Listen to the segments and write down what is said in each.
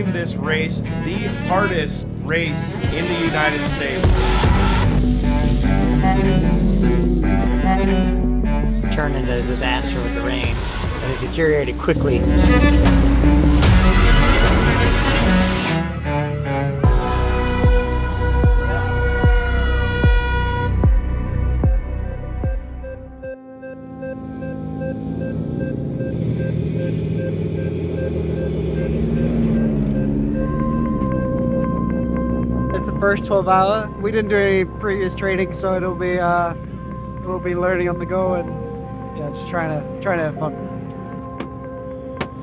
calling this race the hardest race in the United States. Turned into a disaster with the rain, and it deteriorated quickly. It's the first 12 hour. We didn't do any previous training, so it'll be learning on the go and yeah, just trying to have fun.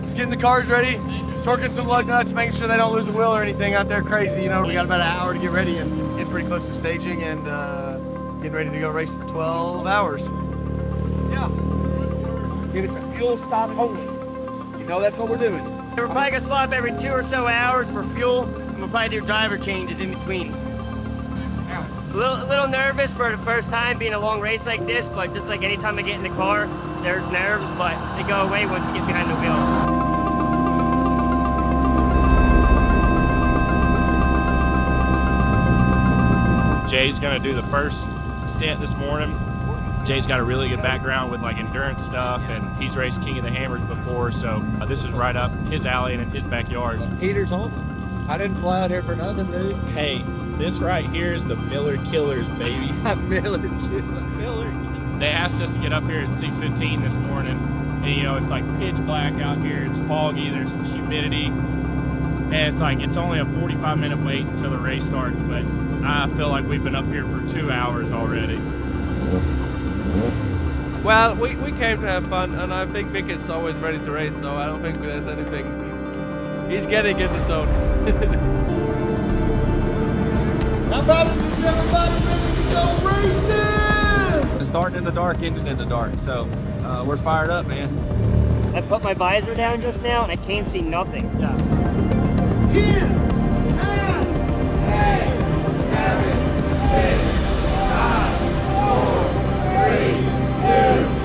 Just getting the cars ready, torquing some lug nuts, making sure they don't lose a wheel or anything out there crazy. You know, we got about an hour to get ready and get pretty close to staging and getting ready to go race for 12 hours. Yeah. Get it to fuel stop only. You know that's what we're doing. We're probably gonna swap every 2 or so hours for fuel, and we'll probably do driver changes in between. A little nervous for the first time being a long race like this, but just like anytime I get in the car, there's nerves, but they go away once you get behind the wheel. Jay's gonna do the first stint this morning. Jay's got a really good background with like endurance stuff, and he's raced King of the Hammers before, so this is right up his alley and in his backyard. Heaters on. I didn't fly out here for nothing, dude. Hey, this right here is the Miller Killers, baby. Miller. They asked us to get up here at 6:15 this morning, and you know, it's like pitch black out here, it's foggy, there's humidity, and it's like, it's only a 45-minute wait until the race starts, but I feel like we've been up here for 2 hours already. Well, we came to have fun, and I think Mick is always ready to race, so I don't think there's anything. He's getting in the zone. How about it? Is everybody ready to go racing? Starting in the dark, ending in the dark, so we're fired up, man. I put my visor down just now, and I can't see nothing. Yeah. 10, 9, 8, 7, 6, 5, 4, 3, 2.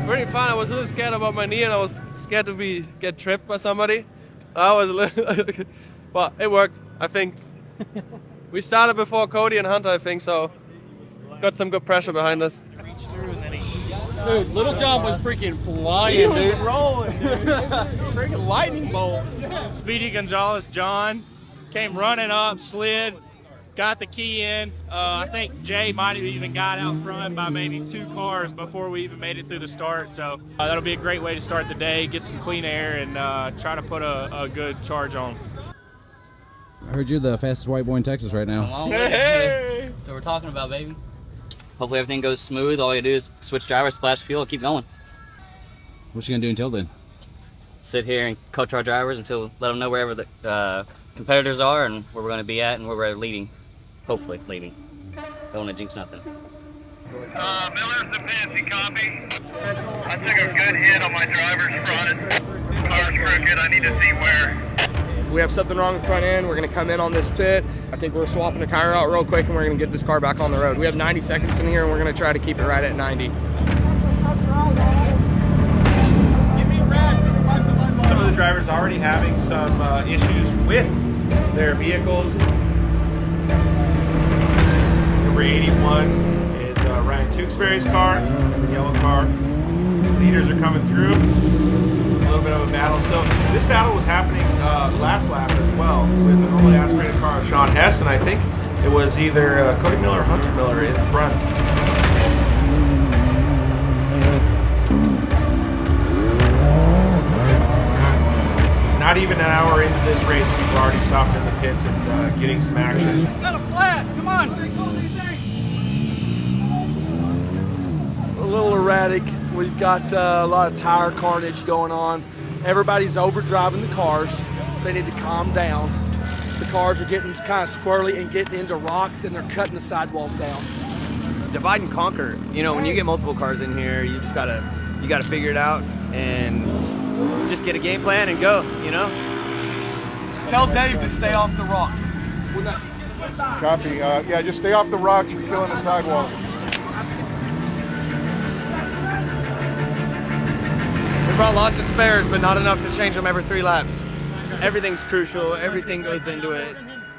Pretty fun. I was really scared about my knee, and I was scared to get tripped by somebody. I was a little, but it worked, I think. We started before Cody and Hunter, I think, so got some good pressure behind us. Dude, Little John was freaking flying, dude. Rolling, dude. Freaking lightning bolt. Speedy Gonzalez John came running up, slid, got the key in. I think Jay might have even got out front by maybe 2 cars before we even made it through the start. So that'll be a great way to start the day, get some clean air, and try to put a good charge on. I heard you're the fastest white boy in Texas right now. Hey! That's what we're talking about, baby. Hopefully everything goes smooth. All you do is switch drivers, splash fuel, and keep going. What you gonna do until then? Sit here and coach our drivers until let them know wherever the competitors are and where we're going to be at and where we're leading. Hopefully leading. Don't want to jinx nothing. Miller's the fancy copy. I took a good hit on my driver's front. Car's crooked. I need to see where. We have something wrong with the front end. We're going to come in on this pit. I think we're swapping a tire out real quick, and we're going to get this car back on the road. We have 90 seconds in here, and we're going to try to keep it right at 90. Some of the drivers already having some issues with their vehicles. Number 81 is Ryan Tewksbury's car, the yellow car. Leaders are coming through. A little bit of a battle. So this battle was happening last lap as well with an only aspirated car of Sean Hess, and I think it was either Cody Miller or Hunter Miller in front. Not even an hour into this race, people already stopped in the pits and getting some action. Got a flat, come on. A little erratic. We've got a lot of tire carnage going on. Everybody's overdriving the cars. They need to calm down. The cars are getting kind of squirrely and getting into rocks, and they're cutting the sidewalls down. divide and conquer. You know, when you get multiple cars in here, you gotta figure it out and just get a game plan and go, you know? Tell Dave to stay off the rocks. Copy. Yeah, just stay off the rocks. You're killing the sidewalls. We brought lots of spares, but not enough to change them every 3 laps. Everything's crucial. Everything goes into it.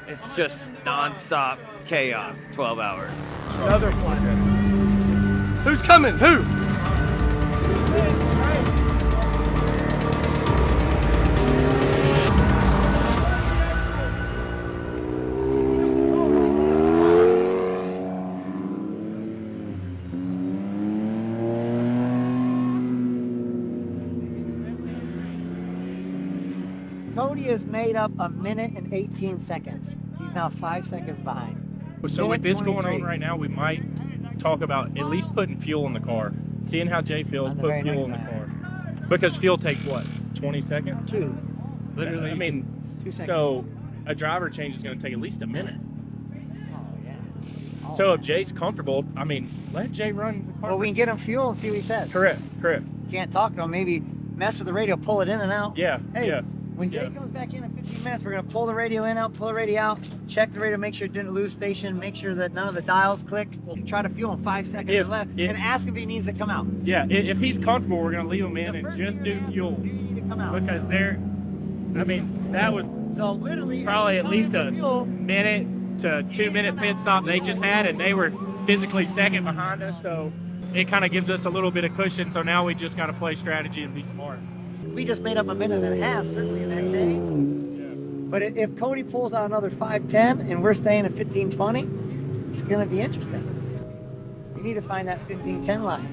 It's just non-stop chaos, 12 hours. Another flight. Who's coming? Who? Cody has made up 1 minute and 18 seconds. He's now 5 seconds behind. So with this going on right now, we might talk about at least putting fuel in the car. Seeing how Jay feels, put fuel in the car. Because fuel takes what, 20 seconds? 2. Literally, I mean, 2 seconds. So a driver change is going to take at least a minute. Oh, yeah. So if Jay's comfortable, I mean, let Jay run the car. Well, we can get him fuel and see what he says. Correct. Can't talk to him. Maybe mess with the radio, pull it in and out. Yeah, Hey, yeah. when Jay comes back in 15 minutes, we're going to pull the radio in, out, pull the radio out, check the radio, make sure it didn't lose station, make sure that none of the dials clicked, try to fuel in 5 seconds or left, and ask if he needs to come out. Yeah, if he's comfortable, we're going to leave him in and just do fuel. Because that was so literally probably at least a minute to 2 minute pit stop they just had, and they were physically second behind us, so it kind of gives us a little bit of cushion. So now we just got to play strategy and be smart. We just made up 1.5 minutes, certainly in that change. Yeah. But if Cody pulls out another 5:10 and we're staying at 15:20, it's going to be interesting. We need to find that 15:10 line.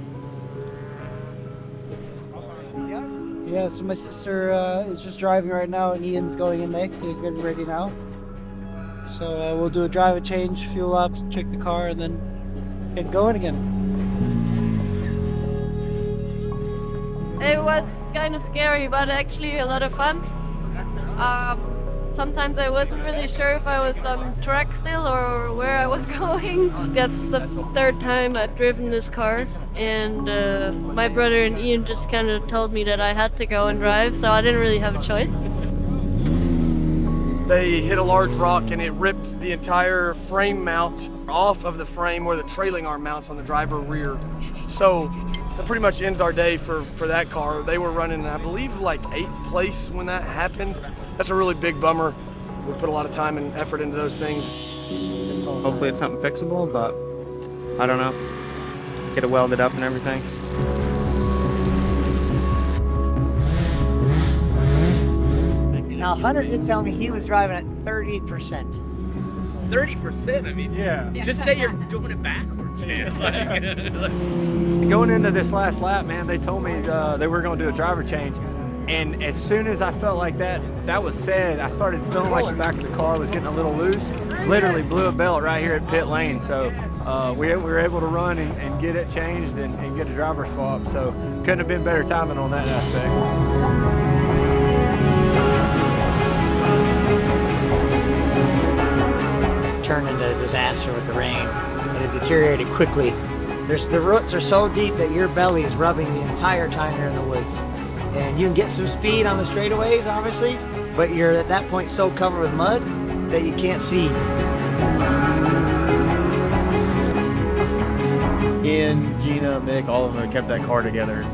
Yeah, so my sister is just driving right now, and Ian's going in next, so he's getting ready now. So we'll do a drive and change, fuel up, check the car, and then get going again. It was kind of scary, but actually a lot of fun. Sometimes I wasn't really sure if I was on track still or where I was going. That's the 3rd time I've driven this car, and my brother and Ian just kind of told me that I had to go and drive, so I didn't really have a choice. They hit a large rock and it ripped the entire frame mount off of the frame where the trailing arm mounts on the driver rear. So that pretty much ends our day for that car. They were running, I believe, like 8th place when that happened. That's a really big bummer. We put a lot of time and effort into those things. Hopefully it's something fixable, but I don't know. Get it welded up and everything. Now, Hunter did tell me he was driving at 30%. 30%? I mean, yeah. Just say you're doing it backwards, man. Going into this last lap, man, they told me they were going to do a driver change. And as soon as I felt like that was said, I started feeling like the back of the car was getting a little loose. Literally blew a belt right here at pit lane. So we were able to run and get it changed and get a driver swap. So couldn't have been better timing on that aspect. Turned into a disaster with the rain, and it deteriorated quickly. The roots are so deep that your belly is rubbing the entire time you're in the woods. And you can get some speed on the straightaways, obviously, but you're at that point so covered with mud that you can't see. Ian, Gina, Mick, all of them kept that car together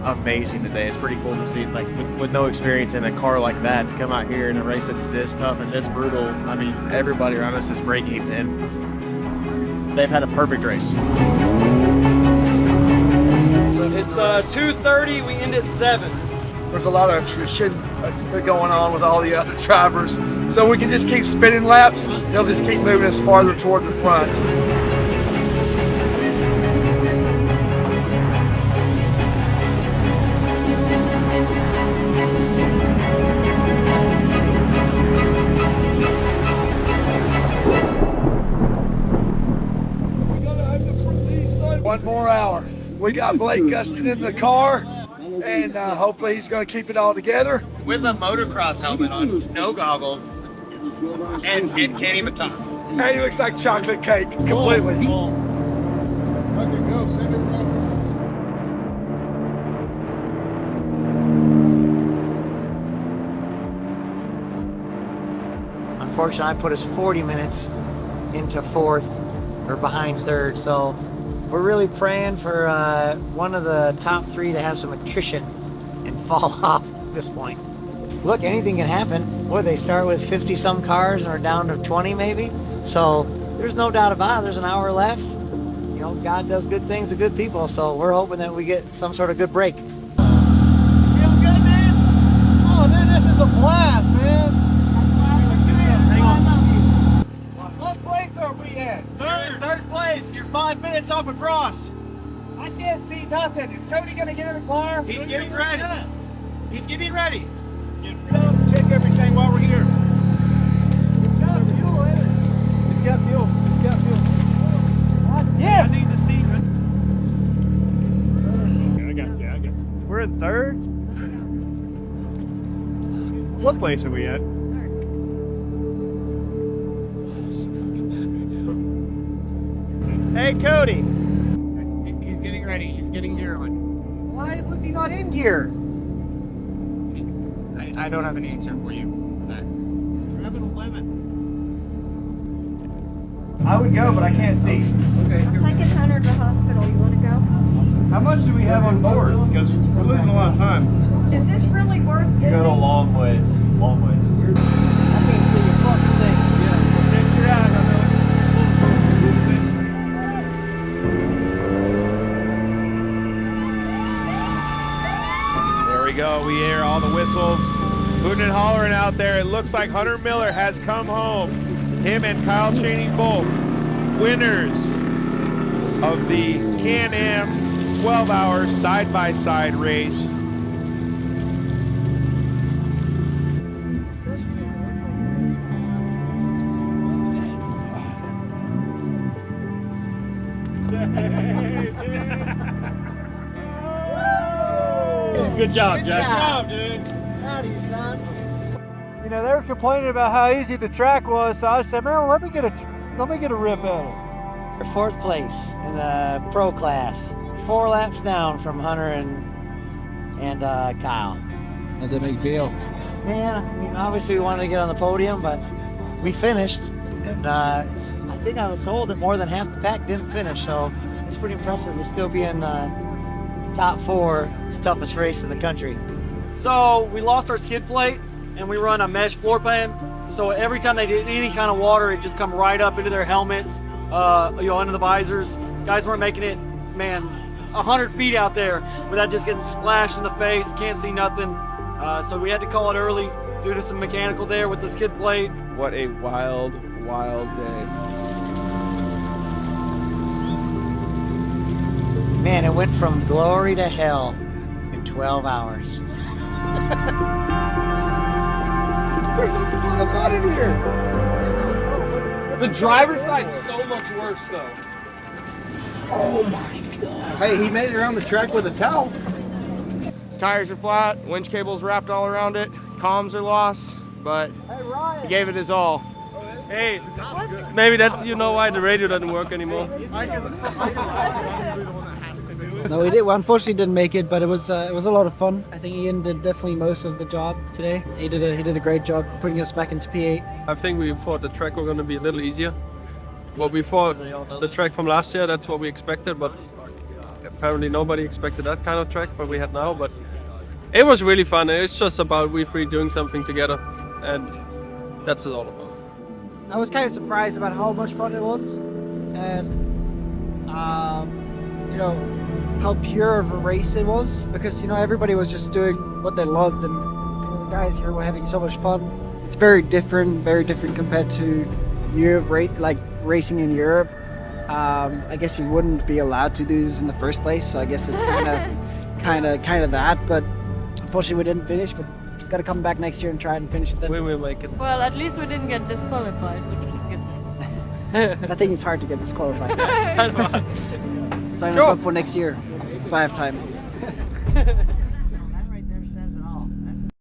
amazing today. It's pretty cool to see, like, with no experience in a car like that, to come out here in a race that's this tough and this brutal. I mean, everybody around us is braking, and they've had a perfect race. It's 2:30, we end at 7. There's a lot of shit going on with all the other drivers, so we can just keep spinning laps. They'll just keep moving us farther toward the front. One more hour. We got Blake Gustin in the car, and hopefully he's going to keep it all together. With a motocross helmet on, no goggles, and can't even talk. And he looks like chocolate cake, completely. unfortunately, I put us 40 minutes into fourth or behind third. So we're really praying for one of the top three to have some attrition and fall off at this point. Look, anything can happen. What, they start with 50 some cars and are down to 20 maybe? So there's no doubt about it. There's an hour left. You know, God does good things to good people. So we're hoping that we get some sort of good break. Feel good, man? Oh, dude, this is a blast, man. That's why I'm hang on. What place are we at? Third place. You're 5 minutes off across. I can't see nothing. Is Cody gonna get in the car? He's getting ready. He's getting ready. Check everything while we're here. It's got fuel in it. It's got fuel. It's got fuel. Yeah. I need the seat. I got you. We're in third. What place are we at? Hey, Cody. He's getting ready. He's getting gear on. Why was he not in gear? I don't have an answer for you for that. Grab an 11. I would go, but I can't see. Okay. I'm taking Hunter to the hospital. You want to go? How much do we have on board? Because we're losing a lot of time. Is this really worth You doing? got a long ways. Long ways. I can't see your fucking thing. Protect your eyes. I know There we go. We hear all the whistles, hooting and hollering out there. It looks like Hunter Miller has come home. Him and Kyle Cheney both winners of the Can-Am 12-hour side-by-side race. Good job, Jack. Good job, dude. Proud of you, son. You know, they were complaining about how easy the track was, so I said, man, let me get a rip at it. We're fourth place in the pro class. 4 laps down from Hunter and Kyle. How's that make you feel? Yeah, I mean, obviously we wanted to get on the podium, but we finished. And I think I was told that more than half the pack didn't finish, so it's pretty impressive to still be in top 4, the toughest race in the country. So we lost our skid plate and we run a mesh floor pan. So every time they did any kind of water, it just come right up into their helmets, into the visors. Guys weren't making it, man, 100 feet out there without just getting splashed in the face, can't see nothing. So we had to call it early due to some mechanical there with the skid plate. What a wild, wild day. Man, it went from glory to hell in 12 hours. There's a lot of mud in here. The driver's side's so much worse, though. Oh my God. Hey, he made it around the track with a towel. Tires are flat, winch cable's wrapped all around it, comms are lost, but he gave it his all. Hey, maybe that's why the radio doesn't work anymore. No, we unfortunately didn't make it, but it was a lot of fun. I think Ian did definitely most of the job today. He did a great job putting us back into P8. I think we thought the track was going to be a little easier. What we thought the track from last year, that's what we expected, but apparently nobody expected that kind of track what we had now. But it was really fun. It's just about we three doing something together, and that's it all about. I was kind of surprised about how much fun it was, and how pure of a race it was, because everybody was just doing what they loved, and the guys here were having so much fun. It's very different compared to Europe, racing in Europe. I guess you wouldn't be allowed to do this in the first place, so I guess it's kind of that. But unfortunately, we didn't finish. But got to come back next year and try and finish it then. We will make it. Well, at least we didn't get disqualified, which was good. I think it's hard to get disqualified. Sign us up for next year if I have time.